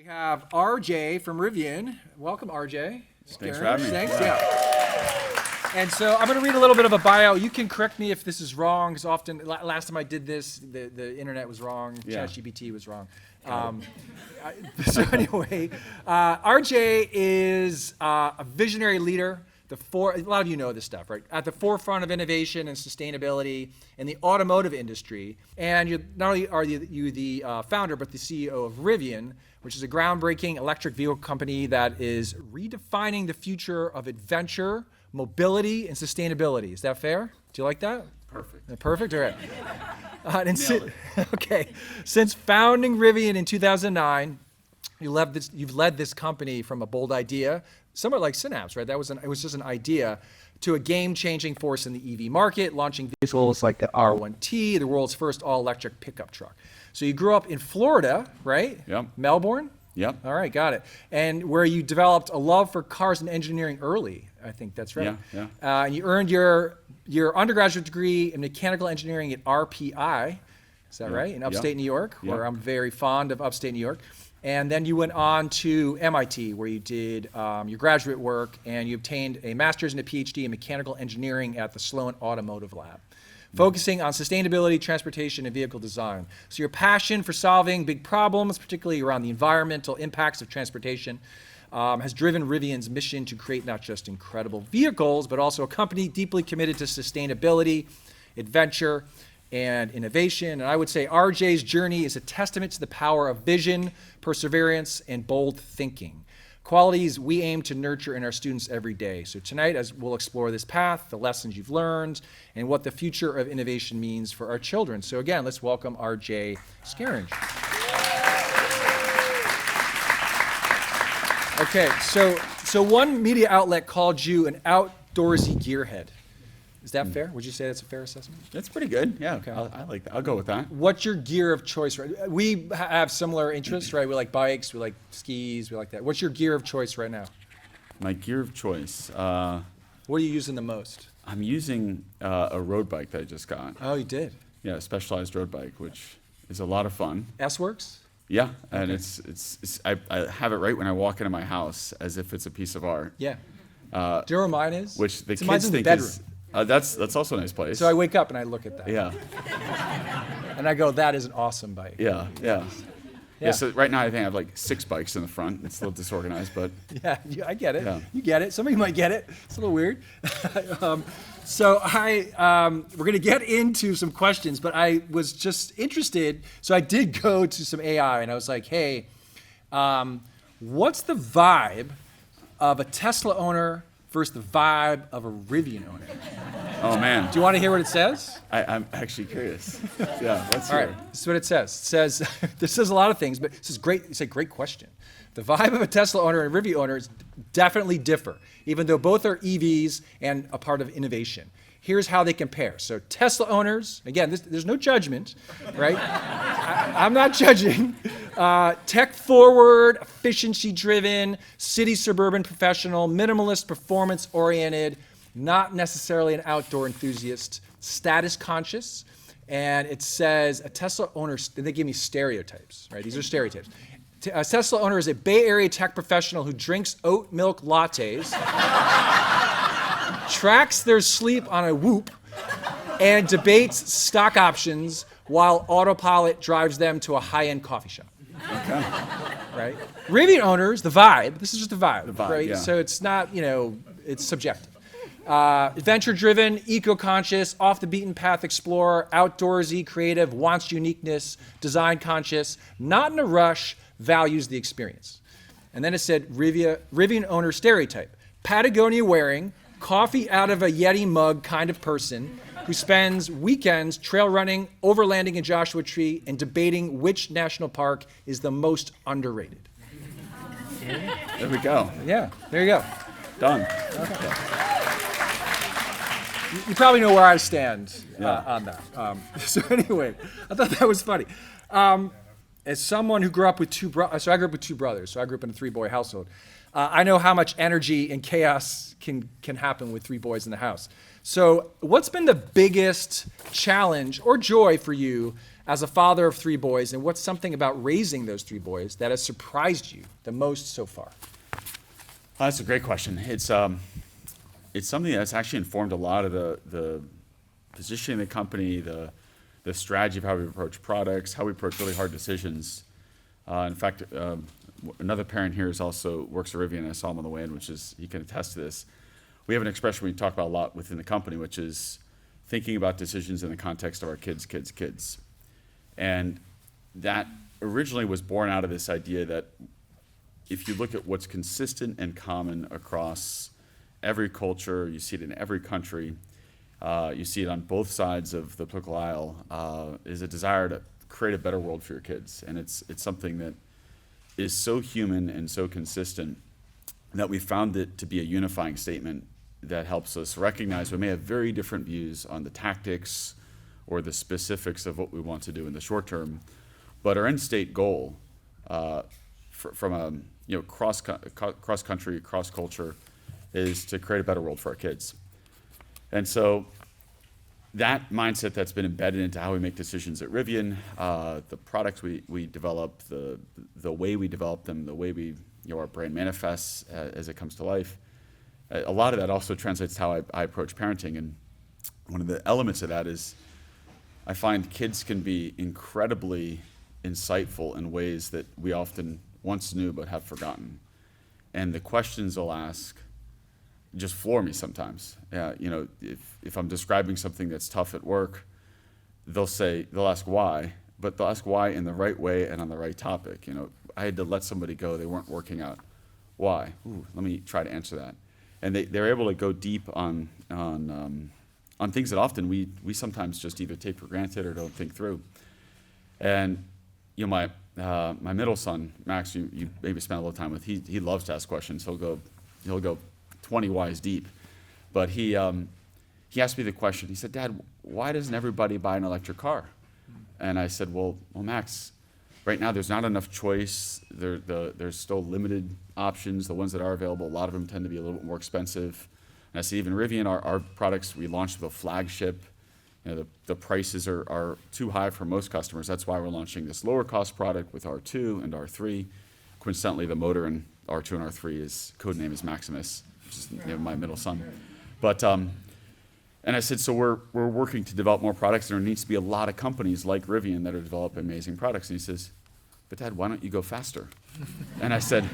We have RJ from Rivian. Welcome, RJ. Thanks for having me. Thanks, yeah. And so I'm going to read a little bit of a bio. You can correct me if this is wrong, because often, last time I did this, the internet was wrong, Yeah. ChatGPT was wrong. So anyway, RJ is a visionary leader. A lot of you know this stuff, right? At the forefront of innovation and sustainability in the automotive industry. And not only are you the founder, but the CEO of Rivian, which is a groundbreaking electric vehicle company that is redefining the future of adventure, mobility, and sustainability. Is that fair? Do you like that? Perfect. Perfect? All right. Nailed it. Okay. Since founding Rivian in 2009, you've led this company from a bold idea, somewhat like Synapse, right? It was just an idea, to a game-changing force in the EV market, launching vehicles like the R1T, the world's first all-electric pickup truck. So you grew up in Florida, right? Yep. Melbourne? Yep. All right, got it. And where you developed a love for cars and engineering early, I think that's right. Yeah. And you earned your undergraduate degree in mechanical engineering at RPI, is that right? In upstate New York, where I'm very fond of upstate New York. And then you went on to MIT, where you did your graduate work, and you obtained a master's and a PhD in mechanical engineering at the Sloan Automotive Lab, focusing on sustainability, transportation, and vehicle design. So your passion for solving big problems, particularly around the environmental impacts of transportation, has driven Rivian's mission to create not just incredible vehicles, but also a company deeply committed to sustainability, adventure, and innovation. And I would say RJ's journey is a testament to the power of vision, perseverance, and bold thinking, qualities we aim to nurture in our students every day. So tonight, as we'll explore this path, the lessons you've learned, and what the future of innovation means for our children. So again, let's welcome RJ Scaringe. Okay, so one media outlet called you an outdoorsy gearhead. Is that fair? Would you say that's a fair assessment? That's pretty good. Yeah. Okay. I like that. I'll go with that. What's your gear of choice? Right? We have similar interests, right? We like bikes, we like skis, we like that. What's your gear of choice right now? My gear of choice. What are you using the most? I'm using a road bike that I just got. Oh, you did? Yeah, a specialized road bike, which is a lot of fun. S-Works? Yeah, and I have it right when I walk into my house, as if it's a piece of art. Yeah. Do you know where mine is? Which the So mine's kids in the think bedroom. is. That's also a nice place. So I wake up and I look at that. Yeah. And I go, that is an awesome bike. Yeah. Yeah. So right now I think I have like 6 bikes in the front. It's a little disorganized, but Yeah, I get it. Yeah. You get it. Some of you might get it. It's a little weird. So we're going to get into some questions, but I was just interested. So I did go to some AI, and I was like, hey, what's the vibe of a Tesla owner versus the vibe of a Rivian owner? oh man, Do you want to hear what it says? I'm actually curious. Yeah, let's All hear. right, this is what it says. It says, this says a lot of things, but this is great. It's a great question. The vibe of a Tesla owner and Rivian owner definitely differ, even though both are EVs and a part of innovation. Here's how they compare. So Tesla owners, again, there's no judgment, right? I'm not judging. Tech forward, efficiency driven, city suburban professional, minimalist, performance oriented, not necessarily an outdoor enthusiast, status conscious. And it says a Tesla owner, they give me stereotypes, right? These are stereotypes. A Tesla owner is a Bay Area tech professional who drinks oat milk lattes, tracks their sleep on a Whoop, and debates stock options while autopilot drives them to a high-end coffee shop. Okay. Right? Rivian owners, the vibe, this is just the vibe, right? yeah. So it's not, it's subjective. Adventure-driven, eco-conscious, off-the-beaten-path explorer, outdoorsy, creative, wants uniqueness, design-conscious, not in a rush, values the experience. And then it said Rivian owner stereotype, Patagonia-wearing, coffee out of a Yeti mug kind of person who spends weekends trail running, overlanding in Joshua Tree, and debating which national park is the most underrated. There we go. Yeah, there you go. Done. You probably know where I stand Yeah. on that. So anyway, I thought that was funny. As someone who grew up with two brothers, so I grew up with 2 brothers, so I grew up in a 3-boy household. I know how much energy and chaos can happen with 3 boys in the house. So what's been the biggest challenge or joy for you as a father of 3 boys, and what's something about raising those 3 boys that has surprised you the most so far? That's a great question. It's something that's actually informed a lot of the positioning of the company, the strategy of how we approach products, how we approach really hard decisions. In fact, another parent here also works at Rivian. I saw him on the way in, he can attest to this. We have an expression we talk about a lot within the company, which is thinking about decisions in the context of our kids. And that originally was born out of this idea that if you look at what's consistent and common across every culture, you see it in every country, you see it on both sides of the political aisle, is a desire to create a better world for your kids. And it's something that is so human and so consistent that we found it to be a unifying statement that helps us recognize we may have very different views on the tactics or the specifics of what we want to do in the short term, but our end state goal from a cross country, cross culture, is to create a better world for our kids. And so that mindset that's been embedded into how we make decisions at Rivian, the products we develop, the way we develop them, the way our brand manifests as it comes to life. A lot of that also translates to how I approach parenting. And one of the elements of that is I find kids can be incredibly insightful in ways that we often once knew but have forgotten. And the questions they'll ask just floor me sometimes. If I'm describing something that's tough at work, they'll ask why, but they'll ask why in the right way and on the right topic. I had to let somebody go, they weren't working out. Why? Let me try to answer that. And they're able to go deep on things that often we sometimes just either take for granted or don't think through. And my middle son, Max, you maybe spent a little time with, he loves to ask questions. He'll go 20 whys deep. But he asked me the question. He said, "Dad, why doesn't everybody buy an electric car?" And I said, well, Max, right now there's not enough choice. There's still limited options. The ones that are available, a lot of them tend to be a little bit more expensive. And I said, even Rivian, our products, we launched with a flagship. The prices are too high for most customers. That's why we're launching this lower cost product with R2 and R3. Coincidentally, the motor in R2 and R3 codename is Maximus, which is my middle son. But and I said, so we're working to develop more products, and there needs to be a lot of companies like Rivian that are developing amazing products. And he says, but Dad, why don't you go faster? And I said,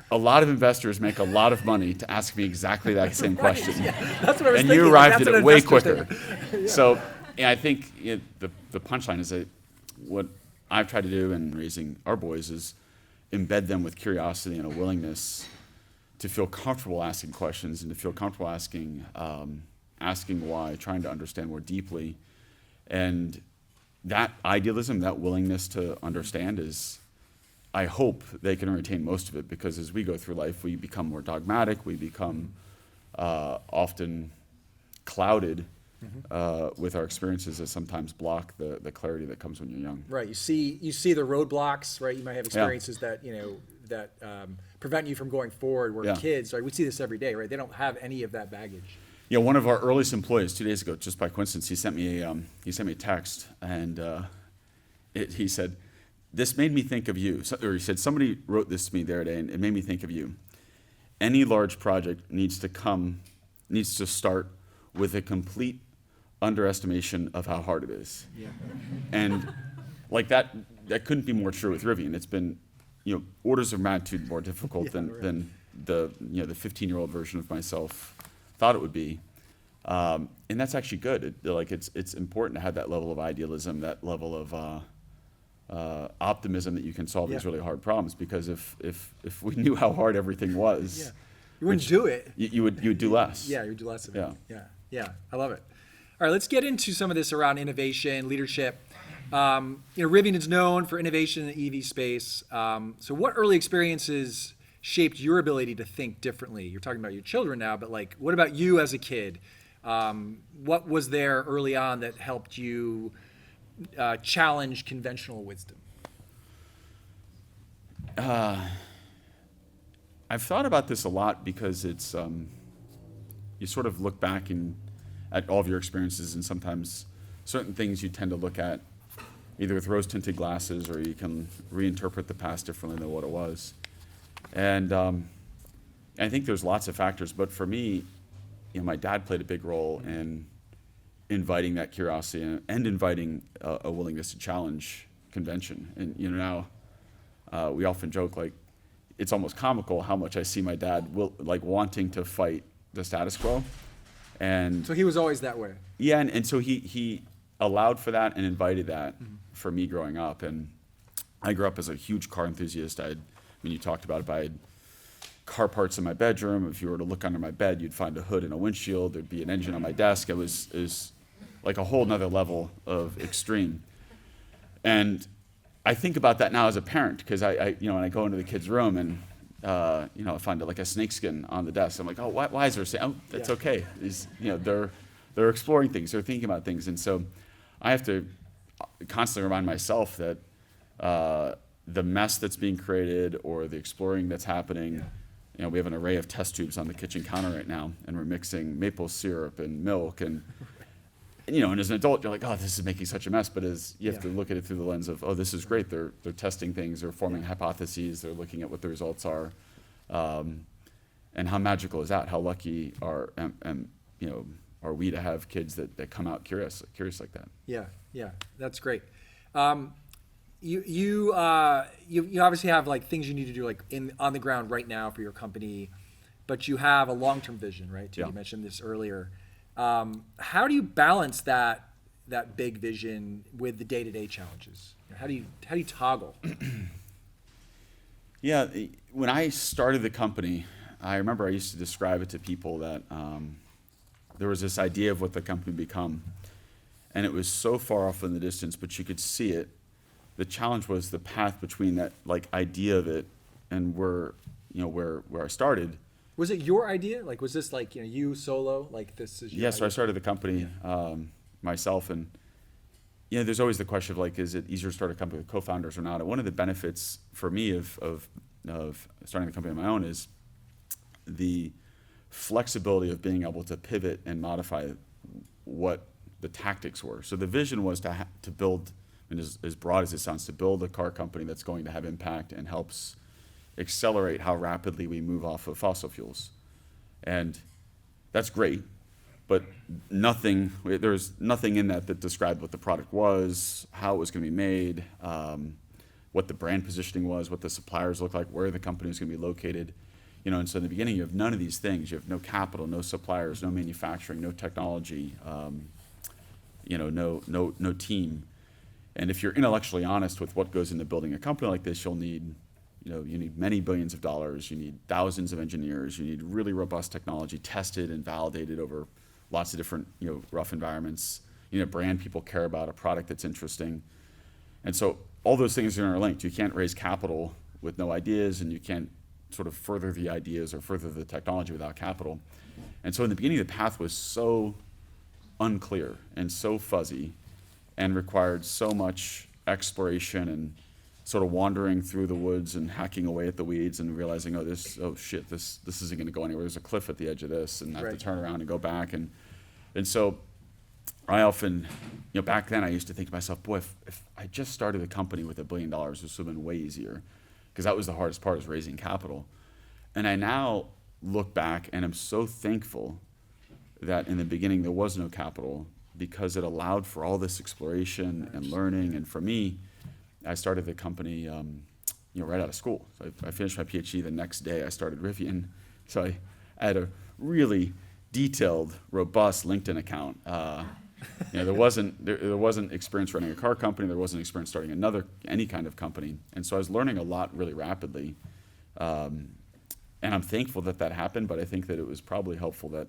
a lot of investors make a lot of money to ask me exactly that same question. Yeah, that's what I was and thinking. you arrived That's at it way quicker. Yeah. So I think the punchline is that what I've tried to do in raising our boys is embed them with curiosity and a willingness to feel comfortable asking questions and to feel comfortable asking why, trying to understand more deeply. And that idealism, that willingness to understand is, I hope they can retain most of it, because as we go through life, we become more dogmatic, we become often clouded with our experiences that sometimes block the clarity that comes when you're young. Right. You see the roadblocks, right? You might have experiences that prevent you from going forward. Where kids, right? We see this every day, right? They don't have any of that baggage. One of our earliest employees 2 days ago, just by coincidence, he sent me a text, and he said, "This made me think of you." Or he said, "Somebody wrote this to me the other day, and it made me think of you. Any large project needs to start with a complete underestimation of how hard it is." Yeah. And like that couldn't be more true with Rivian. It's been, orders of magnitude more difficult than the 15-year-old version of myself thought it would be. And that's actually good. It's important to have that level of idealism, that level of optimism that you can solve these really hard problems. Because if we knew how hard everything was, you wouldn't do it. You would do less. Yeah, you would do less of it. Yeah. I love it. All right, let's get into some of this around innovation, leadership. Rivian is known for innovation in the EV space. So what early experiences shaped your ability to think differently? You're talking about your children now, but what about you as a kid? What was there early on that helped you challenge conventional wisdom? I've thought about this a lot because it's you sort of look back at all of your experiences, and sometimes certain things you tend to look at either with rose-tinted glasses, or you can reinterpret the past differently than what it was. And I think there's lots of factors, but for me, my dad played a big role in inviting that curiosity and inviting a willingness to challenge convention. And now we often joke, like, it's almost comical how much I see my dad wanting to fight the status quo. And so he was always that way. Yeah, and so he allowed for that and invited that for me growing up. And I grew up as a huge car enthusiast. You talked about it, but I had car parts in my bedroom. If you were to look under my bed, you'd find a hood and a windshield. There'd be an engine on my desk. It was like a whole nother level of extreme. And I think about that now as a parent, because I when I go into the kid's room and I find like a snakeskin on the desk. I'm like, oh, why is there a snake? Oh, that's okay. They're exploring things. They're thinking about things. And so I have to constantly remind myself that the mess that's being created or the exploring that's happening, we have an array of test tubes on the kitchen counter right now, and we're mixing maple syrup and milk, and and as an adult, you're like, oh, this is making such a mess. But as you have to look at it through the lens of, oh, this is great. They're testing things. They're forming hypotheses. They're looking at what the results are, and how magical is that? How lucky are we to have kids that come out curious like that? Yeah, that's great. You obviously have like things you need to do like on the ground right now for your company, but you have a long-term vision, right? You mentioned this earlier. How do you balance that big vision with the day-to-day challenges? How do you toggle? Yeah, when I started the company, I remember I used to describe it to people that there was this idea of what the company would become, and it was so far off in the distance, but you could see it. The challenge was the path between that idea of it and where I started. Was it your idea? Like, was this like you solo? Like, this is your idea? So I started the company myself, and there's always the question of is it easier to start a company with co-founders or not? And one of the benefits for me of starting the company on my own is the flexibility of being able to pivot and modify what the tactics were. So the vision was to build, and as broad as it sounds, to build a car company that's going to have impact and helps accelerate how rapidly we move off of fossil fuels. And that's great, but there's nothing in that described what the product was, how it was going to be made, what the brand positioning was, what the suppliers look like, where the company was going to be located. And so in the beginning, you have none of these things. You have no capital, no suppliers, no manufacturing, no technology, no team. And if you're intellectually honest with what goes into building a company like this, you'll need, you need many billions of dollars. You need thousands of engineers. You need really robust technology tested and validated over lots of different, rough environments. You need a brand people care about, a product that's interesting. And so all those things are interlinked. You can't raise capital with no ideas, and you can't sort of further the ideas or further the technology without capital. And so in the beginning, the path was so unclear and so fuzzy and required so much exploration and sort of wandering through the woods and hacking away at the weeds and realizing, this isn't going to go anywhere. There's a cliff at the edge of this, and I have to turn around and go back. And so I often, back then I used to think to myself, boy, if I just started a company with $1 billion, this would have been way easier, because that was the hardest part, is raising capital. And I now look back and I'm so thankful that in the beginning there was no capital, because it allowed for all this exploration and learning. And for me, I started the company right out of school. So I finished my PhD the next day. I started Rivian. So I had a really detailed, robust LinkedIn account. There wasn't experience running a car company. There wasn't experience starting any kind of company. And so I was learning a lot really rapidly. And I'm thankful that happened, but I think that it was probably helpful that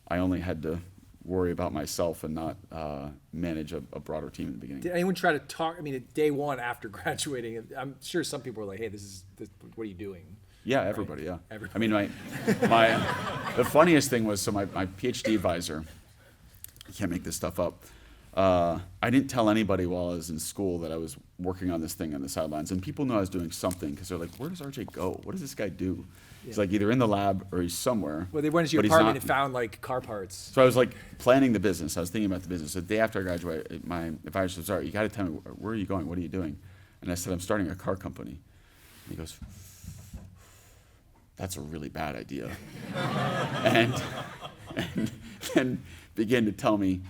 I only had to worry about myself and not manage a broader team in the beginning. Did anyone try to talk? I mean, at day one after graduating, I'm sure some people were like, "Hey, what are you doing?" Yeah, everybody. Right? Yeah. Everybody. I mean, the funniest thing was, so my PhD advisor, I can't make this stuff up. I didn't tell anybody while I was in school that I was working on this thing on the sidelines. And people knew I was doing something because they're like, where does RJ go? What does this guy do? He's like either in the lab or he's somewhere. Well, they went into your but he's apartment not- and found like car parts. So I was like planning the business. I was thinking about the business. The day after I graduated, my advisor said, "All right, you got to tell me, where are you going? What are you doing?" And I said, "I'm starting a car company." And he goes, "That's a really bad idea." and then began to tell me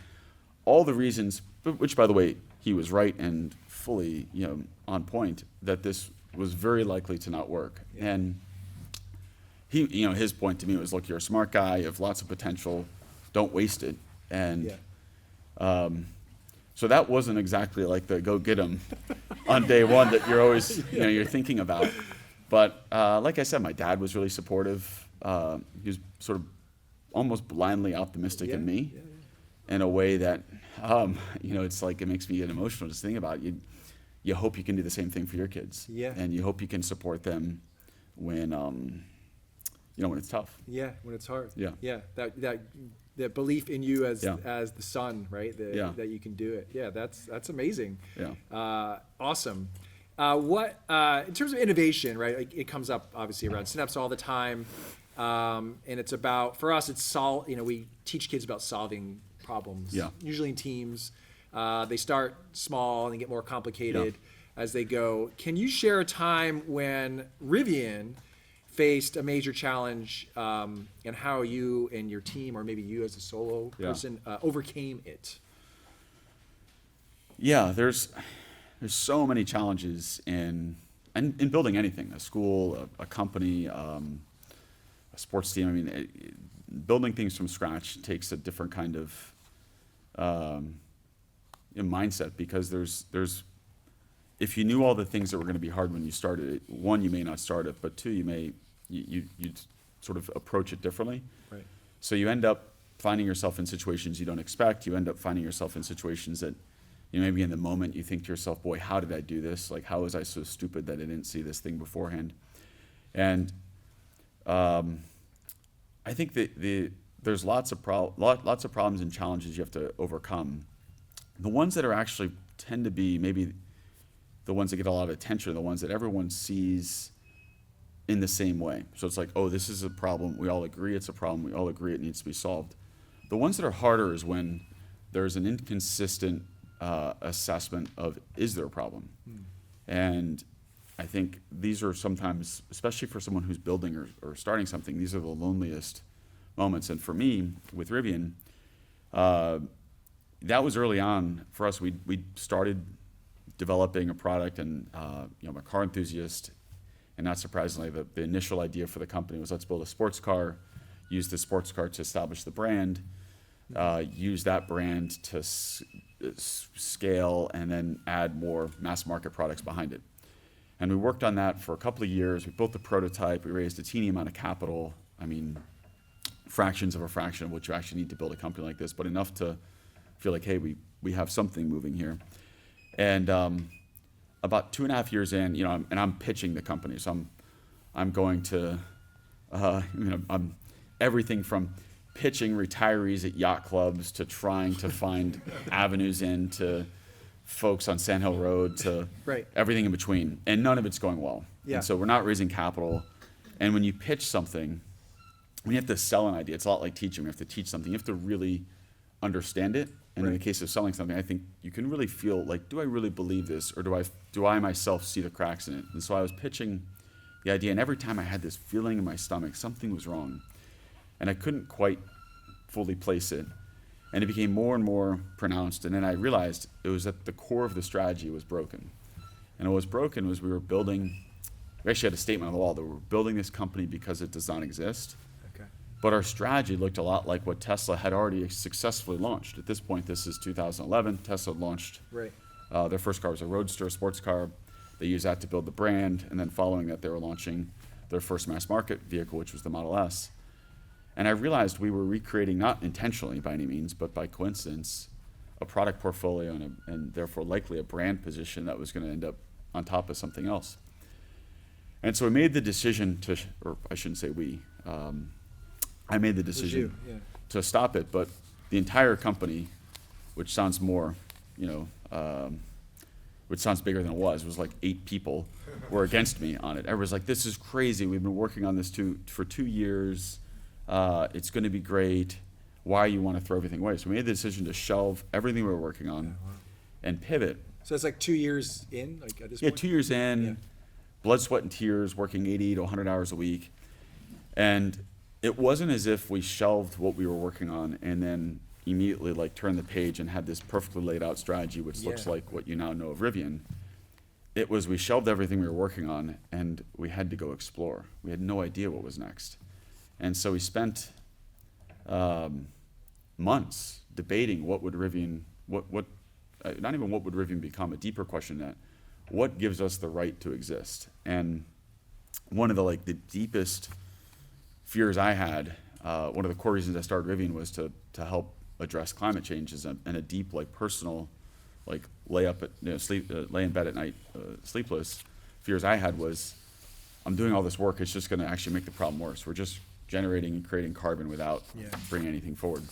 all the reasons, which by the way, he was right and fully, on point, that this was very likely to not work. Yeah. And he, his point to me was, look, you're a smart guy, you have lots of potential, don't waste it. And so that wasn't exactly like the go get 'em on day one that you're always, you're thinking about. But like I said, my dad was really supportive. He was sort of almost blindly optimistic in me in a way that, it's like it makes me get emotional just thinking about it. You hope you can do the same thing for your kids. Yeah. And you hope you can support them when, when it's tough. Yeah, when it's hard. Yeah. Yeah, that belief in you as the son, right? That you can do it. Yeah, that's amazing. Yeah. Awesome. What in terms of innovation, right? Like, it comes up obviously around Synapse all the time, and it's about, for us, it's we teach kids about solving problems. Yeah. Usually in teams, they start small and they get more complicated as they go. Can you share a time when Rivian faced a major challenge, and how you and your team, or maybe you as a solo person, overcame it? Yeah, there's so many challenges in building anything, a school, a company, a sports team. I mean, building things from scratch takes a different kind of mindset, because there's if you knew all the things that were going to be hard when you started it, one, you may not start it, but two, you sort of approach it differently. Right. So you end up finding yourself in situations you don't expect. You end up finding yourself in situations that, maybe in the moment you think to yourself, boy, how did I do this? Like, how was I so stupid that I didn't see this thing beforehand? And I think that there's lots of problems and challenges you have to overcome. The ones that are actually tend to be maybe the ones that get a lot of attention are the ones that everyone sees in the same way. So it's like, oh, this is a problem. We all agree it's a problem. We all agree it needs to be solved. The ones that are harder is when there's an inconsistent assessment of, is there a problem? And I think these are sometimes, especially for someone who's building or starting something, these are the loneliest moments. And for me, with Rivian, that was early on for us. We started developing a product, and I'm a car enthusiast, and not surprisingly, the initial idea for the company was, let's build a sports car, use the sports car to establish the brand, use that brand to scale, and then add more mass market products behind it. And we worked on that for a couple of years. We built the prototype. We raised a teeny amount of capital. I mean, fractions of a fraction of what you actually need to build a company like this, but enough to feel like, hey, we have something moving here. And about 2.5 years in, I'm pitching the company. So I'm going to, I'm everything from pitching retirees at yacht clubs to trying to find avenues into folks on Sand Hill Road to everything in between, and none of it's going well. Yeah. And so we're not raising capital. And when you pitch something, when you have to sell an idea, it's a lot like teaching. You have to teach something. You have to really understand it. And in the case of selling something, I think you can really feel like, do I really believe this, or do I myself see the cracks in it? And so I was pitching the idea, and every time I had this feeling in my stomach, something was wrong. And I couldn't quite fully place it. And it became more and more pronounced. And then I realized it was at the core of the strategy was broken. And what was broken was we actually had a statement on the wall that we're building this company because it does not exist. Okay. But our strategy looked a lot like what Tesla had already successfully launched. At this point, this is 2011. Tesla launched their first car was a Roadster, a sports car. They used that to build the brand. And then following that, they were launching their first mass market vehicle, which was the Model S. And I realized we were recreating, not intentionally by any means, but by coincidence, a product portfolio and therefore likely a brand position that was going to end up on top of something else. And so we made the decision or I shouldn't say we, I made the decision to stop it, but the entire company which sounds more, which sounds bigger than it was like 8 people were against me on it. Everyone's like, this is crazy. We've been working on this for 2 years. It's going to be great. Why you want to throw everything away? So we made the decision to shelve everything we were working on and pivot. So it's like 2 years in, like at this Yeah, point? 2 years in, Yeah. blood, sweat, and tears, working 80 to 100 hours a week. And it wasn't as if we shelved what we were working on and then immediately like turned the page and had this perfectly laid out strategy, which looks Yeah. like what you now know of Rivian. It was we shelved everything we were working on and we had to go explore. We had no idea what was next. And so we spent months debating what would Rivian, not even what would Rivian become, a deeper question that, what gives us the right to exist? And one of the deepest fears I had, one of the core reasons I started Rivian was to help address climate change and a deep personal lay in bed at night sleepless fears I had was I'm doing all this work, it's just going to actually make the problem worse. We're just generating and creating carbon without bringing anything forward.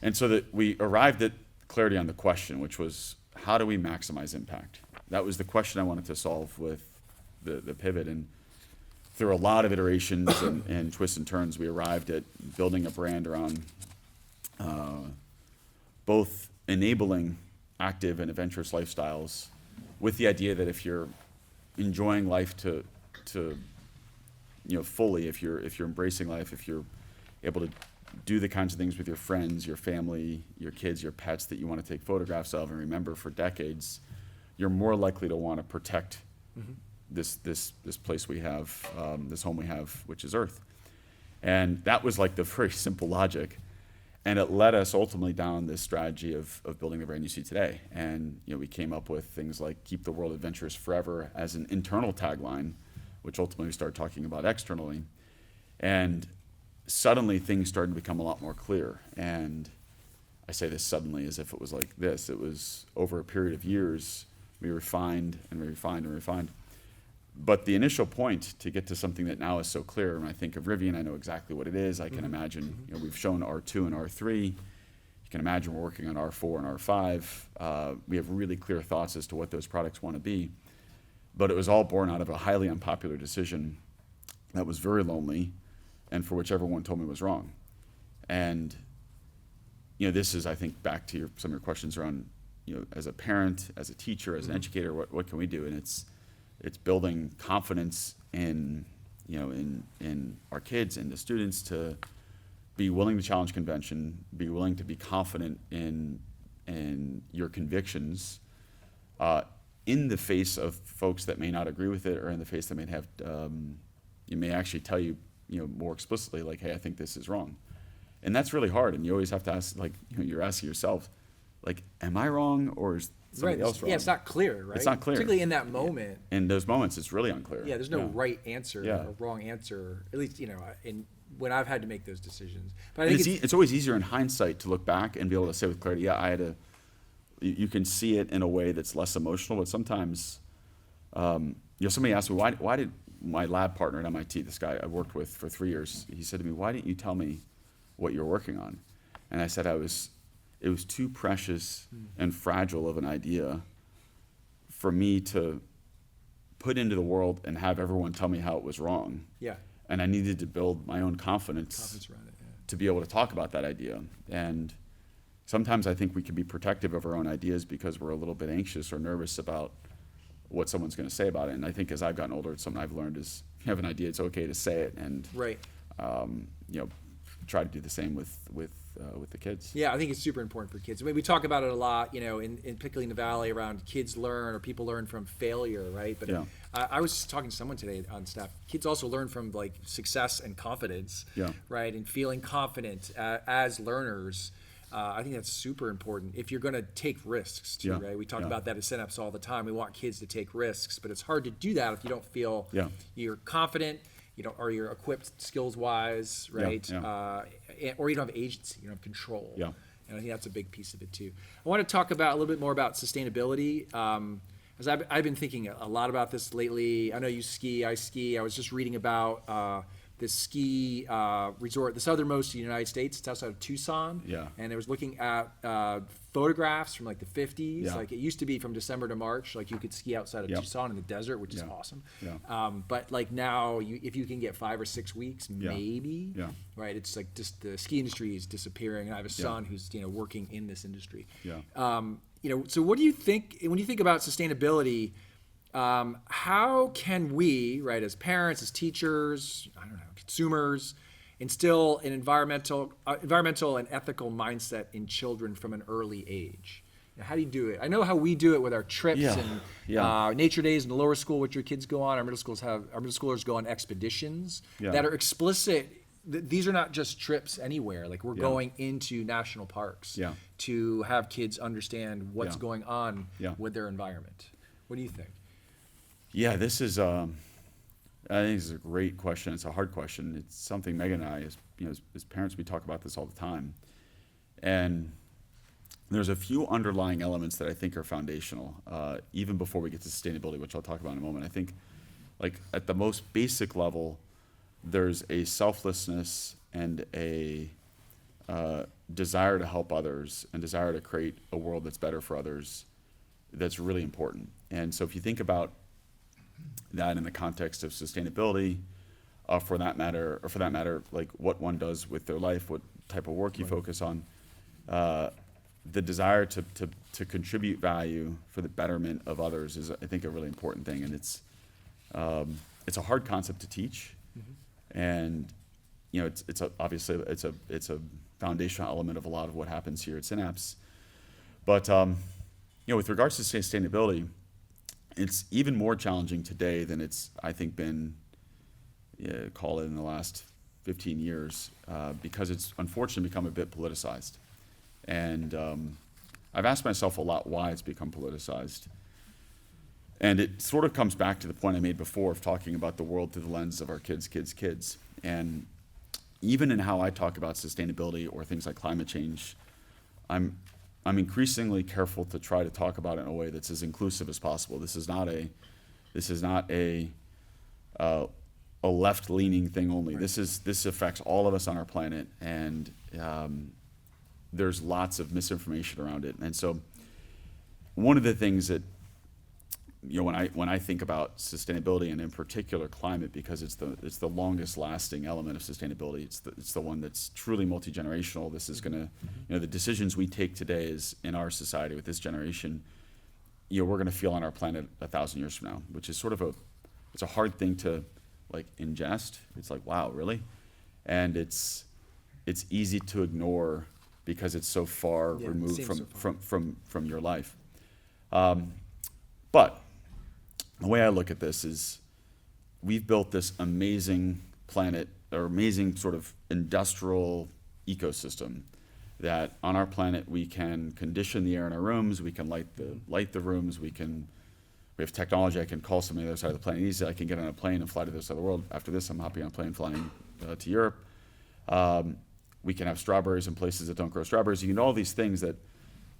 And so that we arrived at clarity on the question, which was how do we maximize impact? That was the question I wanted to solve with the pivot. And through a lot of iterations and twists and turns, we arrived at building a brand around both enabling active and adventurous lifestyles with the idea that if you're enjoying life to fully, if you're embracing life, if you're able to do the kinds of things with your friends, your family, your kids, your pets that you want to take photographs of and remember for decades, you're more likely to want to protect this place we have, this home we have, which is Earth. And that was the very simple logic. And it led us ultimately down this strategy of building the brand you see today. And we came up with things like keep the world adventurous forever as an internal tagline, which ultimately we started talking about externally. And suddenly things started to become a lot more clear. And I say this suddenly as if it was like this. It was over a period of years, we refined and refined and refined. But the initial point to get to something that now is so clear, when I think of Rivian, I know exactly what it is. I can imagine, we've shown R2 and R3. You can imagine we're working on R4 and R5. We have really clear thoughts as to what those products want to be. But it was all born out of a highly unpopular decision that was very lonely and for which everyone told me was wrong. And, this is, I think, back to some of your questions around, as a parent, as a teacher, as an educator, what can we do? And it's building confidence in our kids and the students to be willing to challenge convention, be willing to be confident in your convictions, in the face of folks that may not agree with it, or in the face that may have, you may actually tell you, more explicitly, like, hey, I think this is wrong. And that's really hard. And you always have to ask, you're asking yourself, am I wrong or is somebody else wrong? Yeah, it's not clear, right? It's not clear. Particularly in that moment. In those moments, it's really unclear. Yeah, there's no right answer Yeah. or wrong answer, at least, when I've had to make those decisions. But I And think it's always easier in hindsight to look back and be able to say with clarity, yeah, I had to, you can see it in a way that's less emotional, but sometimes, somebody asked me, why did my lab partner at MIT, this guy I worked with for 3 years, he said to me, why didn't you tell me what you're working on? And I said it was too precious and fragile of an idea for me to put into the world and have everyone tell me how it was wrong. Yeah. And I needed to build my own confidence Around it, yeah. to be able to talk about that idea. And sometimes I think we can be protective of our own ideas because we're a little bit anxious or nervous about what someone's going to say about it. And I think as I've gotten older, it's something I've learned is you have an idea, it's okay to say it, and Right. Try to do the same with the kids. Yeah, I think it's super important for kids. I mean, we talk about it a lot, in particularly in the Valley, around kids learn or people learn from failure, right? But Yeah. I was talking to someone today on staff. Kids also learn from success and confidence, Yeah. right? And feeling confident as learners. I think that's super important if you're going to take risks too, Yeah. right? We talk Yeah. about that at Synapse all the time. We want kids to take risks, but it's hard to do that if you don't feel Yeah. you're confident. Or you're equipped skills-wise, right? Yeah. Or you don't have agency, you don't have control. Yeah. And I think that's a big piece of it too. I want to talk about a little bit more about sustainability. As I've been thinking a lot about this lately. I know you ski, I ski. I was just reading about this ski resort, the southernmost in the United States. It's outside of Tucson. Yeah. And it was looking at photographs from like the 50s. Yeah. Like it used to be from December to March, like you could ski outside of Yep. Tucson in the desert, which is Yeah. awesome. Yeah. But like now, if you can get 5 or 6 weeks, maybe, Yeah. right? It's like just the ski industry is disappearing. And I have a son who's, working in this industry. Yeah. So what do you think, when you think about sustainability, how can we, right, as parents, as teachers, I don't know, consumers, instill an environmental and ethical mindset in children from an early age? Now, how do you do it? I know how we do it with our trips and nature days in the lower school, which your kids go on. Our middle schoolers go on expeditions that are explicit. These are not just trips anywhere. Like we're going into national parks to have kids understand what's going on with their environment. What do you think? Yeah, this is, I think this is a great question. It's a hard question. It's something Megan and I, as parents, we talk about this all the time. And there's a few underlying elements that I think are foundational, even before we get to sustainability, which I'll talk about in a moment. I think, like, at the most basic level, there's a selflessness and a desire to help others and desire to create a world that's better for others that's really important. And so if you think about that in the context of sustainability, for that matter, like what one does with their life, what type of work you focus on, the desire to contribute value for the betterment of others is, I think, a really important thing. And it's a hard concept to teach. And obviously it's a foundational element of a lot of what happens here at Synapse. But with regards to sustainability, it's even more challenging today than it's, I think, been call it in the last 15 years, because it's unfortunately become a bit politicized. And I've asked myself a lot why it's become politicized. And it sort of comes back to the point I made before of talking about the world through the lens of our kids. And even in how I talk about sustainability or things like climate change, I'm increasingly careful to try to talk about it in a way that's as inclusive as possible. This is not a left-leaning thing only. Right. This affects all of us on our planet, and there's lots of misinformation around it. And so, one of the things that when I think about sustainability, and in particular climate, because it's the longest lasting element of sustainability. It's the one that's truly multi-generational. This is gonna, the decisions we take today is in our society with this generation, we're gonna feel on our planet 1,000 years from now, which is sort of it's a hard thing to like ingest. It's like, wow, really? And it's easy to ignore because it's so far removed from your life. But the way I look at this is we've built this amazing planet, or amazing sort of industrial ecosystem that on our planet we can condition the air in our rooms, we can light the rooms, we have technology. I can call somebody on the other side of the planet easily. I can get on a plane and fly to the other side of the world. After this, I'm hopping on a plane flying to Europe. We can have strawberries in places that don't grow strawberries. You can do all these things that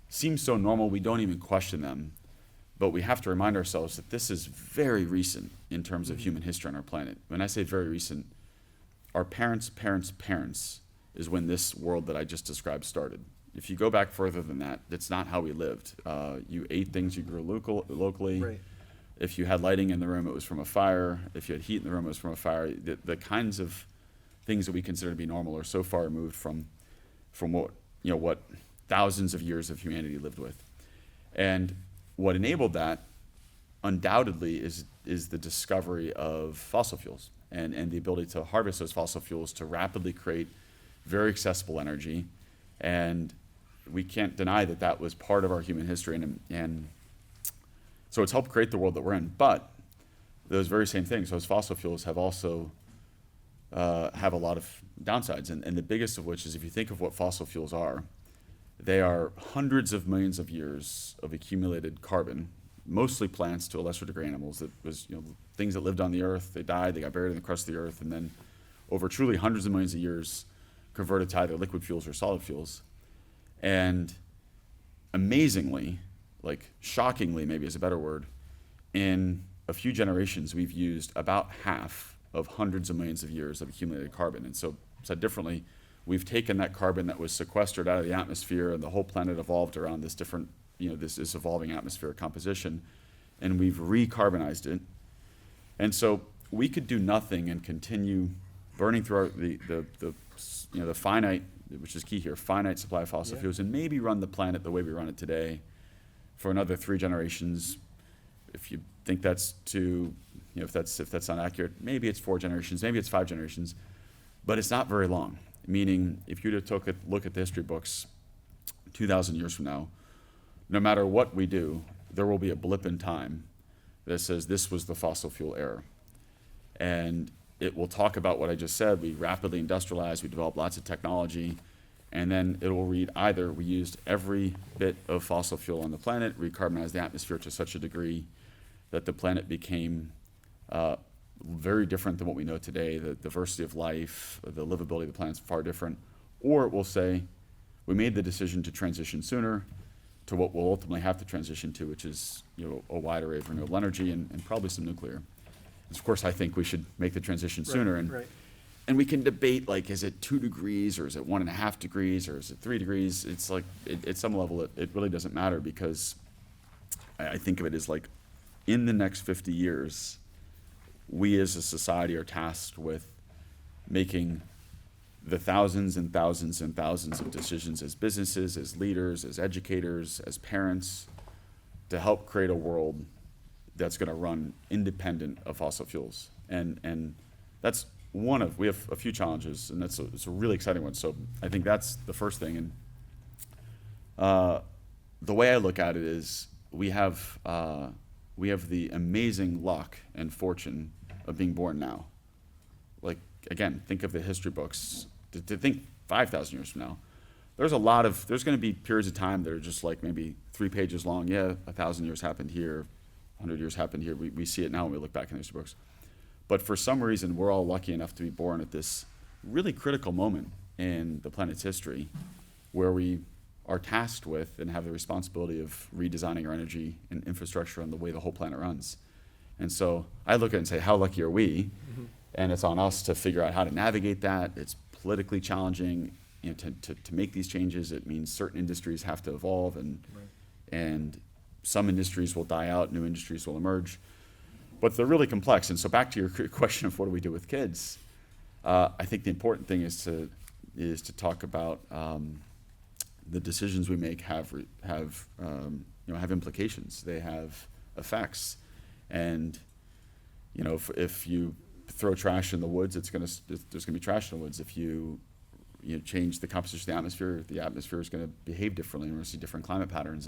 seem so normal, we don't even question them. But we have to remind ourselves that this is very recent in terms of human history on our planet. When I say very recent, our parents' is when this world that I just described started. If you go back further than that, that's not how we lived. You ate things you grew locally. Right. If you had lighting in the room, it was from a fire. If you had heat in the room, it was from a fire. The kinds of things that we consider to be normal are so far removed from what thousands of years of humanity lived with. And what enabled that, undoubtedly, is the discovery of fossil fuels and the ability to harvest those fossil fuels to rapidly create very accessible energy. And we can't deny that was part of our human history. And so it's helped create the world that we're in. But those very same things, those fossil fuels have also have a lot of downsides. And the biggest of which is, if you think of what fossil fuels are, they are hundreds of millions of years of accumulated carbon, mostly plants, to a lesser degree animals. That was, things that lived on the earth. They died, they got buried in the crust of the earth, and then over truly hundreds of millions of years converted to either liquid fuels or solid fuels. And amazingly, like shockingly maybe is a better word, in a few generations we've used about half of hundreds of millions of years of accumulated carbon. And so, said differently, we've taken that carbon that was sequestered out of the atmosphere, and the whole planet evolved around this different, this evolving atmospheric composition, and we've recarbonized it. And so we could do nothing and continue burning through the finite, which is key here, finite supply of fossil fuels, and maybe run the planet the way we run it today for another 3 generations. If you think that's too, if that's not accurate, maybe it's 4 generations, maybe it's 5 generations, but it's not very long. Meaning, if you took a look at the history books 2,000 years from now, no matter what we do, there will be a blip in time that says this was the fossil fuel era. And it will talk about what I just said. We rapidly industrialized, we developed lots of technology, and then it will read either we used every bit of fossil fuel on the planet, recarbonized the atmosphere to such a degree that the planet became very different than what we know today. The diversity of life, the livability of the planet is far different. Or it will say, we made the decision to transition sooner to what we'll ultimately have to transition to, which is a wide array of renewable energy and probably some nuclear. And of course, I think we should make the transition sooner. And we can debate, like, is it 2 degrees or is it 1.5 degrees or is it 3 degrees? It's like, at some level, it really doesn't matter, because I think of it as like, in the next 50 years, we as a society are tasked with making the thousands and thousands and thousands of decisions as businesses, as leaders, as educators, as parents, to help create a world that's going to run independent of fossil fuels. And that's we have a few challenges, and it's a really exciting one. So I think that's the first thing. And the way I look at it is we have the amazing luck and fortune of being born now. Like, again, think of the history books. To think 5,000 years from now, there's going to be periods of time that are just like maybe 3 pages long. Yeah, 1,000 years happened here, 100 years happened here. We see it now when we look back in the history books. But for some reason, we're all lucky enough to be born at this really critical moment in the planet's history, where we are tasked with and have the responsibility of redesigning our energy and infrastructure and the way the whole planet runs. And so I look at it and say, how lucky are we? Mm-hmm. And it's on us to figure out how to navigate that. It's politically challenging, to make these changes. It means certain industries have to evolve, and some industries will die out, new industries will emerge. But they're really complex. And so back to your question of what do we do with kids, I think the important thing is to talk about the decisions we make have implications. They have effects, and if you throw trash in the woods, there's going to be trash in the woods. If you change the composition of the atmosphere is going to behave differently, and we're going to see different climate patterns.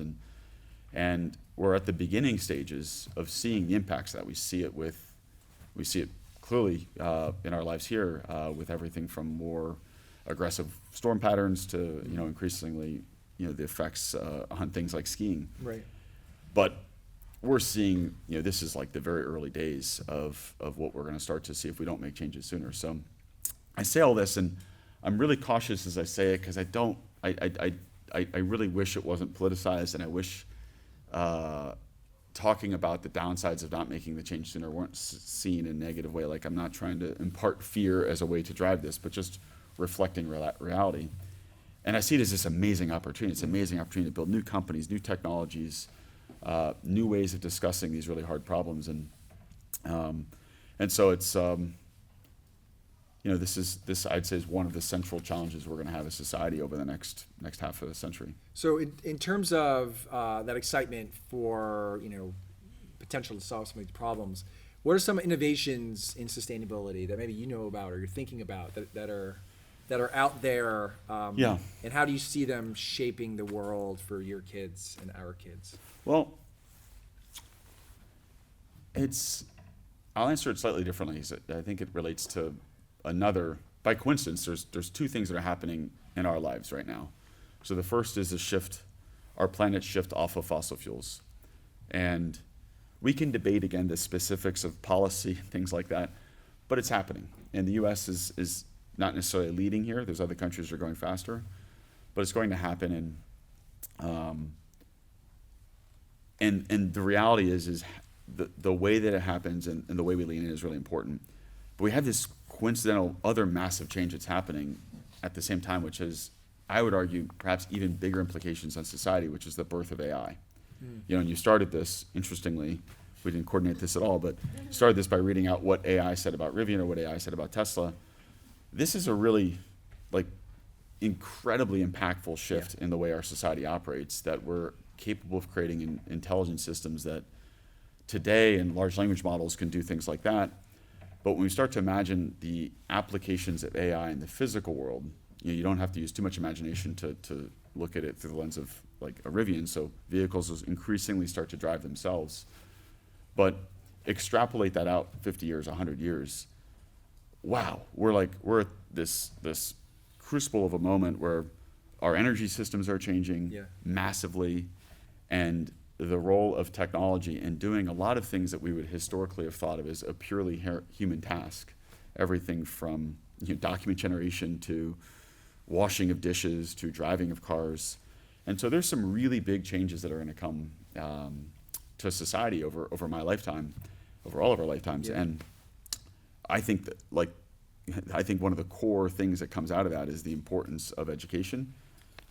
And we're at the beginning stages of seeing the impacts of that. We see it clearly in our lives here with everything from more aggressive storm patterns to increasingly the effects on things like skiing. Right. But we're seeing this is like the very early days of what we're going to start to see if we don't make changes sooner. So I say all this, and I'm really cautious as I say it, because I really wish it wasn't politicized, and I wish talking about the downsides of not making the change sooner weren't seen in a negative way. Like, I'm not trying to impart fear as a way to drive this, but just reflecting reality. And I see it as this amazing opportunity. It's an amazing opportunity to build new companies, new technologies, new ways of discussing these really hard problems. And so it's, this I'd say is one of the central challenges we're going to have as society over the next half of the century. So in terms of that excitement for potential to solve some of these problems, what are some innovations in sustainability that maybe you know about or you're thinking about that are out there? And how do you see them shaping the world for your kids and our kids? Well, I'll answer it slightly differently. I think it relates to by coincidence, there's 2 things that are happening in our lives right now. So the first is our planet's shift off of fossil fuels. And we can debate again the specifics of policy, things like that, but it's happening. And the US is not necessarily leading here. There's other countries that are going faster, but it's going to happen. And the reality is the way that it happens and the way we lean in is really important. But we have this coincidental other massive change that's happening at the same time, which is, I would argue, perhaps even bigger implications on society, which is the birth of AI. You know, and you started this, interestingly, we didn't coordinate this at all, but started this by reading out what AI said about Rivian or what AI said about Tesla. This is a really, like, incredibly impactful shift in the way our society operates, that we're capable of creating intelligent systems that today, and large language models can do things like that. But when we start to imagine the applications of AI in the physical world, you don't have to use too much imagination to look at it through the lens of like a Rivian. So vehicles will increasingly start to drive themselves. But extrapolate that out 50 years, 100 years. Wow, we're at this crucible of a moment where our energy systems are changing massively, and the role of technology in doing a lot of things that we would historically have thought of as a purely human task, everything from document generation to washing of dishes to driving of cars. And so there's some really big changes that are going to come to society over my lifetime, over all of our lifetimes. And I think that, I think one of the core things that comes out of that is the importance of education,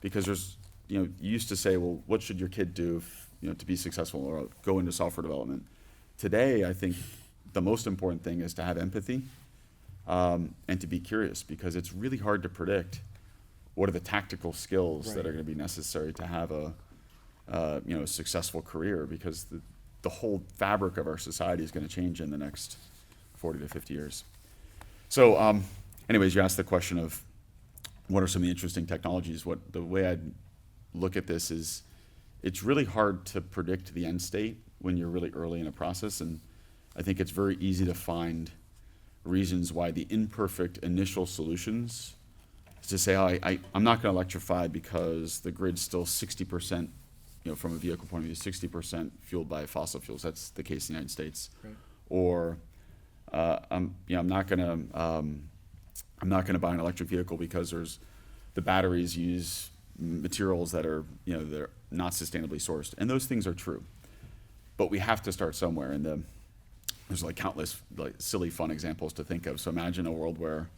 because there's, you used to say, well, what should your kid do to be successful or go into software development? Today, I think the most important thing is to have empathy and to be curious, because it's really hard to predict what are the tactical skills that are going to be necessary to have a successful career, because the whole fabric of our society is going to change in the next 40 to 50 years. So anyways, you asked the question of what are some of the interesting technologies. The way I'd look at this is, it's really hard to predict the end state when you're really early in a process, and I think it's very easy to find reasons why the imperfect initial solutions is to say, I'm not going to electrify because the grid's still 60%, from a vehicle point of view, 60% fueled by fossil fuels. That's the case in the United States. Right. Or I'm not going to buy an electric vehicle because the batteries use materials that are they're not sustainably sourced, and those things are true. But we have to start somewhere, and there's countless silly fun examples to think of. So imagine a world where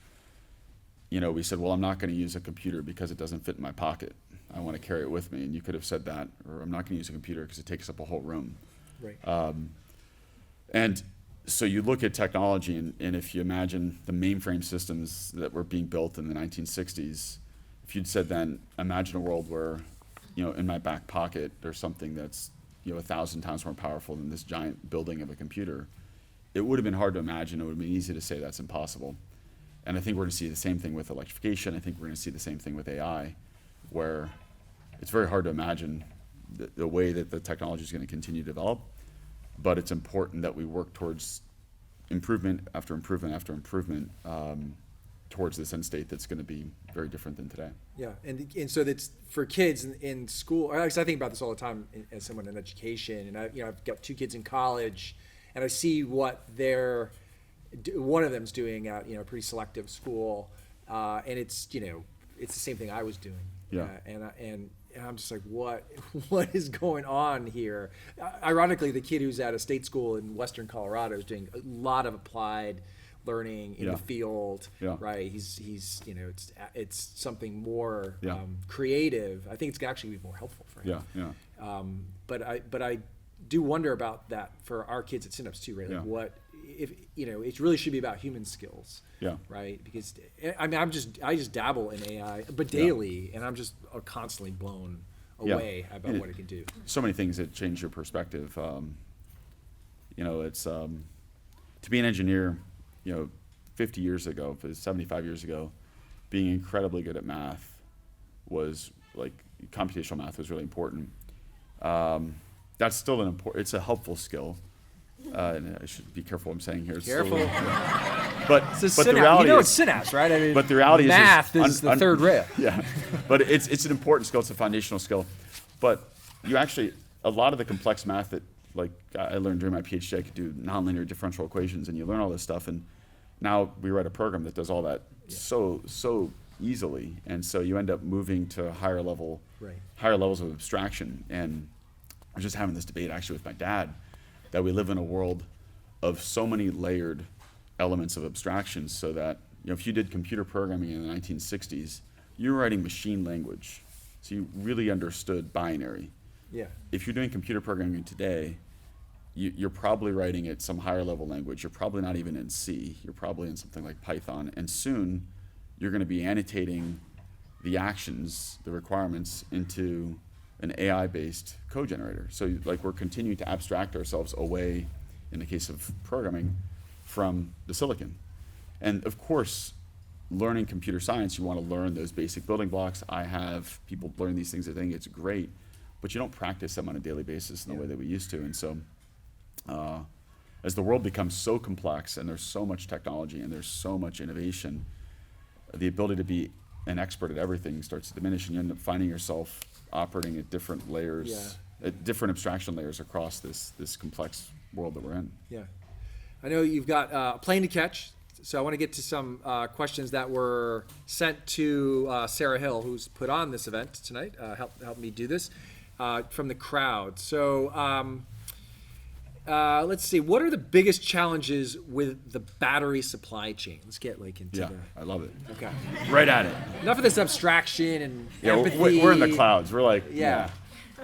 we said, well, I'm not going to use a computer because it doesn't fit in my pocket. I want to carry it with me, and you could have said that, or I'm not going to use a computer because it takes up a whole room. Right. And so you look at technology, and if you imagine the mainframe systems that were being built in the 1960s, if you'd said then, imagine a world where, in my back pocket, there's something that's, 1,000 times more powerful than this giant building of a computer, it would have been hard to imagine. It would have been easy to say that's impossible. And I think we're going to see the same thing with electrification. I think we're going to see the same thing with AI, where it's very hard to imagine the way that the technology is going to continue to develop, but it's important that we work towards improvement after improvement after improvement towards this end state that's going to be very different than today. Yeah, and so that's for kids in school. I think about this all the time as someone in education, and I've got 2 kids in college, and I see what one of them's doing at a pretty selective school, and it's it's the same thing I was doing. Yeah, and I'm just like, what is going on here? Ironically, the kid who's at a state school in Western Colorado is doing a lot of applied learning in the field, right? He's it's something more creative. I think it's actually be more helpful for him. But I do wonder about that for our kids at Synapse too, right? Like what if it really should be about human skills, right? Because I mean, I just dabble in AI, but daily, and I'm just constantly blown away about what it can do. So many things that change your perspective. It's to be an engineer. 50 years ago, 75 years ago, being incredibly good at math was computational math was really important. That's still it's a helpful skill. And I should be careful what I'm saying here. Careful. But the reality it's Synapse, right? I mean, but the reality math is the third rail. Yeah, but it's an important skill. It's a foundational skill. But a lot of the complex math that I learned during my PhD, I could do nonlinear differential equations, and you learn all this stuff, and now we write a program that does all that so easily, and so you end up moving to higher levels of abstraction. And I was just having this debate actually with my dad, that we live in a world of so many layered elements of abstraction so that, if you did computer programming in the 1960s, you were writing machine language. So you really understood binary. Yeah. If you're doing computer programming today, you're probably writing at some higher level language. You're probably not even in C. You're probably in something like Python. And soon, you're going to be annotating the actions, the requirements, into an AI-based code generator. So like we're continuing to abstract ourselves away, in the case of programming, from the silicon. And of course, learning computer science, you want to learn those basic building blocks. I have people learn these things. I think it's great, but you don't practice them on a daily basis in the way that we used to. And so as the world becomes so complex and there's so much technology and there's so much innovation, the ability to be an expert at everything starts to diminish, and you end up finding yourself operating at different layers, at different abstraction layers across this complex world that we're in. Yeah. I know you've got a plane to catch, so I want to get to some questions that were sent to Sarah Hill, who's put on this event tonight, help me do this, from the crowd. So let's see, what are the biggest challenges with the battery supply chain? Let's get into the... I love it. Okay. Right at it. Enough of this abstraction and Yeah, empathy. we're in the clouds. We're like,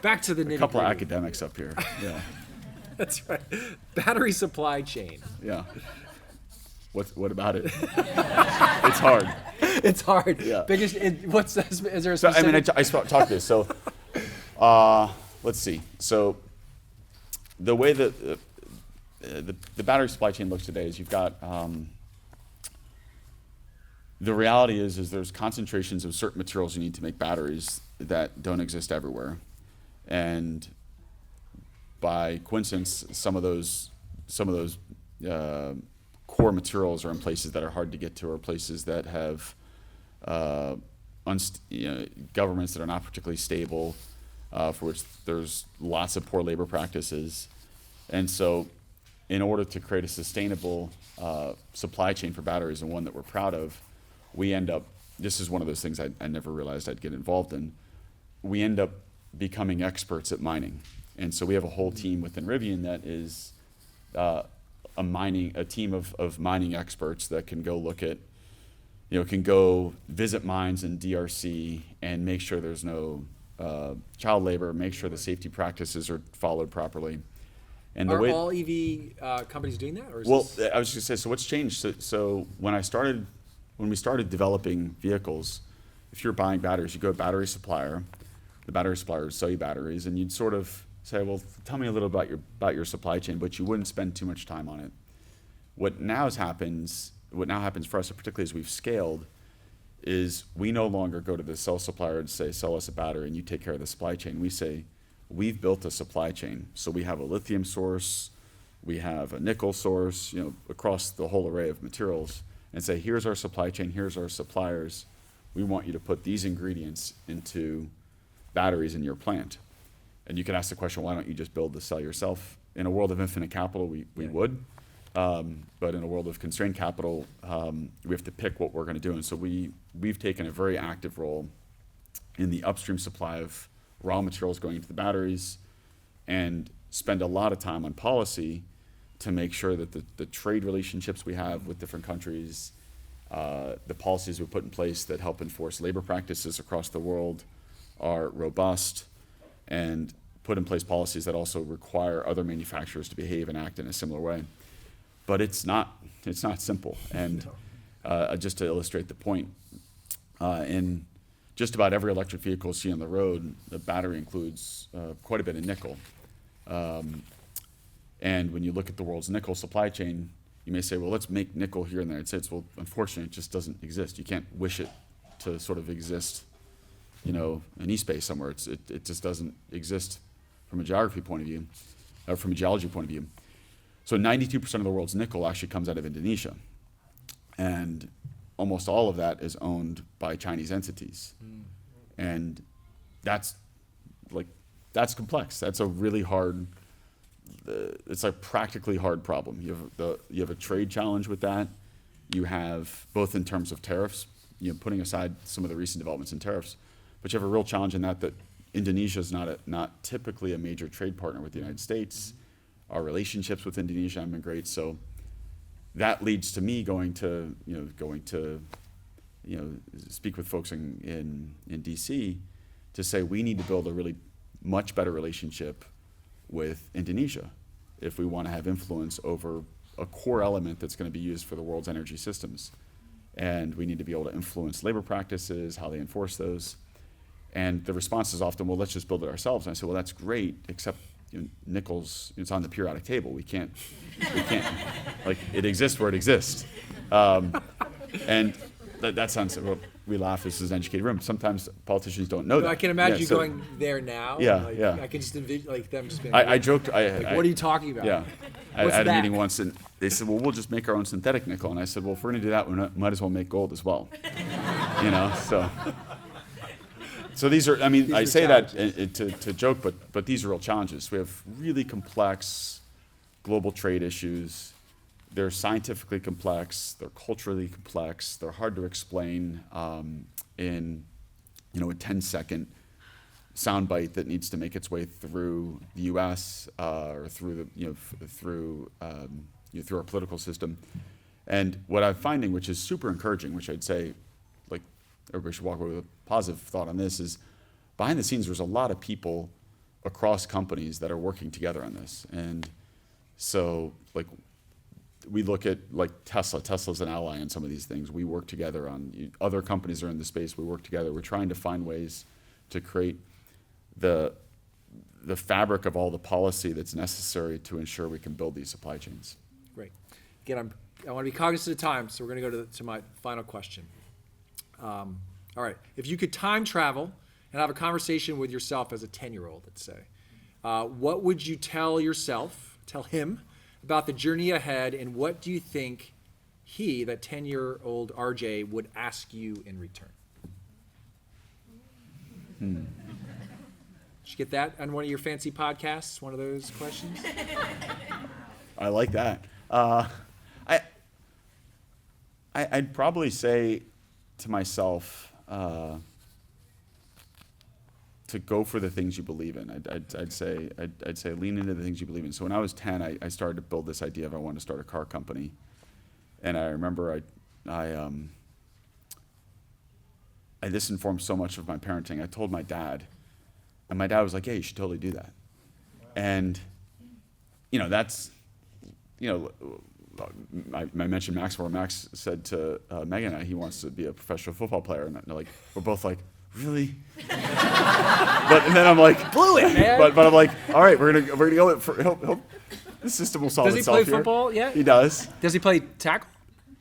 Back to the nitty-gritty. a couple of academics up here. Yeah. That's right. Battery supply chain. Yeah. What about it? It's hard. It's hard. Yeah. Biggest. Is there a So, specific? I talked this. So, let's see. So, the way that the battery supply chain looks today is you've got the reality is there's concentrations of certain materials you need to make batteries that don't exist everywhere, and by coincidence, some of those core materials are in places that are hard to get to, or places that have governments that are not particularly stable, for which there's lots of poor labor practices. And so in order to create a sustainable supply chain for batteries, and one that we're proud of, we end up, this is one of those things I never realized I'd get involved in, we end up becoming experts at mining. And so we have a whole team within Rivian that is a team of mining experts that can go look at, can go visit mines in DRC and make sure there's no child labor, make sure the safety practices are followed properly. And are all EV companies doing that? Or is I was just going to say, so what's changed? So when we started developing vehicles, if you're buying batteries, you go to a battery supplier. The battery supplier would sell you batteries, and you'd sort of say, well, tell me a little about your supply chain, but you wouldn't spend too much time on it. What now happens for us, particularly as we've scaled, is we no longer go to the cell supplier and say, sell us a battery and you take care of the supply chain. We say, we've built a supply chain. So we have a lithium source, we have a nickel source, across the whole array of materials, and say, here's our supply chain, here's our suppliers. We want you to put these ingredients into batteries in your plant. And you can ask the question, why don't you just build the cell yourself? In a world of infinite capital, we would. But in a world of constrained capital, we have to pick what we're going to do. And so we've taken a very active role in the upstream supply of raw materials going into the batteries, and spend a lot of time on policy to make sure that the trade relationships we have with different countries, the policies we put in place that help enforce labor practices across the world are robust, and put in place policies that also require other manufacturers to behave and act in a similar way. But it's not simple. And just to illustrate the point, in just about every electric vehicle you see on the road, the battery includes quite a bit of nickel. And when you look at the world's nickel supply chain, you may say, well, let's make nickel here in the United States. Well, unfortunately, it just doesn't exist. You can't wish it to sort of exist, in e-space somewhere. It just doesn't exist from a geography point of view, or from a geology point of view. So 92% of the world's nickel actually comes out of Indonesia. And almost all of that is owned by Chinese entities. And that's complex. That's a really hard, it's a practically hard problem. You have a trade challenge with that. You have, both in terms of tariffs, putting aside some of the recent developments in tariffs, but you have a real challenge in that Indonesia is not typically a major trade partner with the United States. Our relationships with Indonesia have been great. So that leads to me going to speak with folks in DC to say we need to build a really much better relationship with Indonesia if we want to have influence over a core element that's going to be used for the world's energy systems. And we need to be able to influence labor practices, how they enforce those. And the response is often, well, let's just build it ourselves. And I say, well, that's great, except nickel's, it's on the periodic table. We can't, like, it exists where it exists. And that sounds, well, we laugh, this is an educated room. Sometimes politicians don't know that. I can imagine you going there now. Yeah, like, yeah. I can just envision like them just being I joked. what are you talking about? Yeah. I What's had a that? meeting once, and they said, well, we'll just make our own synthetic nickel. And I said, well, if we're going to do that, we might as well make gold as well. So these are, I mean, These I are say that challenges. to joke, but these are real challenges. We have really complex global trade issues. They're scientifically complex, they're culturally complex, they're hard to explain in a 10-second soundbite that needs to make its way through the U.S. Or through through our political system. And what I'm finding, which is super encouraging, which I'd say, like, everybody should walk away with a positive thought on this, is behind the scenes there's a lot of people across companies that are working together on this. And so, like, we look at, like, Tesla's an ally in some of these things. We work together on, other companies are in the space, we work together. We're trying to find ways to create the fabric of all the policy that's necessary to ensure we can build these supply chains. Great. Again, I want to be cognizant of time, so we're going to go to my final question. All right. If you could time travel and have a conversation with yourself as a 10-year-old, let's say, what would you tell him about the journey ahead, and what do you think he, that 10-year-old RJ, would ask you in return? Did you get that on one of your fancy podcasts, one of those questions? I like that. I'd probably say to myself to go for the things you believe in. I'd say lean into the things you believe in. So when I was 10, I started to build this idea of I wanted to start a car company, and I remember this informed so much of my parenting. I told my dad, and my dad was like, "Yeah, you should totally do that." And that's I mentioned Max before. Max said to Megan and I he wants to be a professional football player, and we're both like, really? And then I'm like, blew it, man. But I'm like, all right, we're gonna go for the system will solve Does he itself play here. Football yet? He does. Does he play tackle?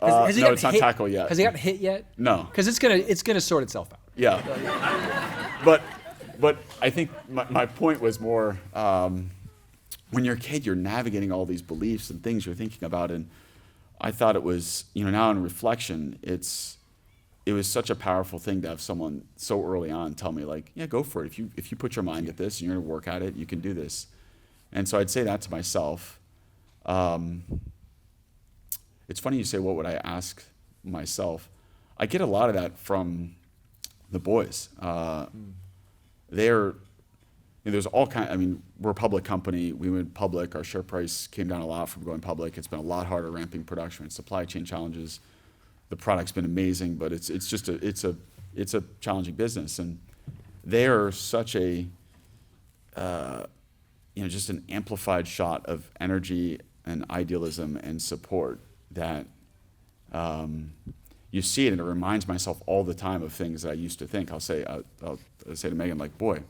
No, it's not tackle yet. Has he gotten hit yet? No. Because it's gonna sort itself out. Yeah. But I think my point was more, when you're a kid, you're navigating all these beliefs and things you're thinking about, and I thought it was, now in reflection, it was such a powerful thing to have someone so early on tell me, like, yeah, go for it. If you put your mind at this and you're gonna work at it, you can do this. And so I'd say that to myself. It's funny you say, what would I ask myself? I get a lot of that from the boys. There's all kind. We're a public company. We went public. Our share price came down a lot from going public. It's been a lot harder ramping production and supply chain challenges. The product's been amazing, but it's a challenging business, and they are such a just an amplified shot of energy and idealism and support that you see it, and it reminds myself all the time of things that I used to think. I'll say to Megan, like, boy,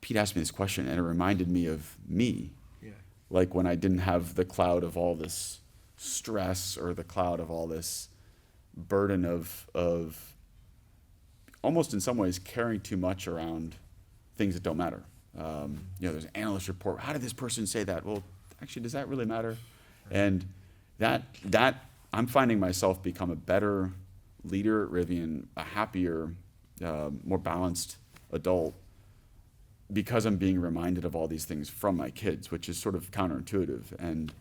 Pete asked me this question, and it reminded me of me. Yeah. Like when I didn't have the cloud of all this stress or the cloud of all this burden of almost in some ways carrying too much around things that don't matter. There's an analyst report. How did this person say that? Well, actually, does that really matter? And that I'm finding myself become a better leader at Rivian, a happier, more balanced adult, because I'm being reminded of all these things from my kids, which is sort of counterintuitive. And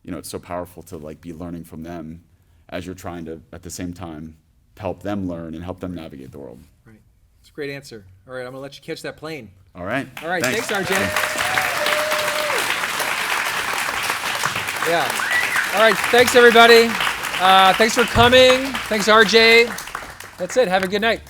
it's so powerful to be learning from them as you're trying to, at the same time, help them learn and help them navigate the world. Right. It's a great answer. All right, I'm gonna let you catch that plane. All right. All right, thanks RJ. Yeah. All right, thanks everybody. Thanks for coming. Thanks RJ. That's it. Have a good night.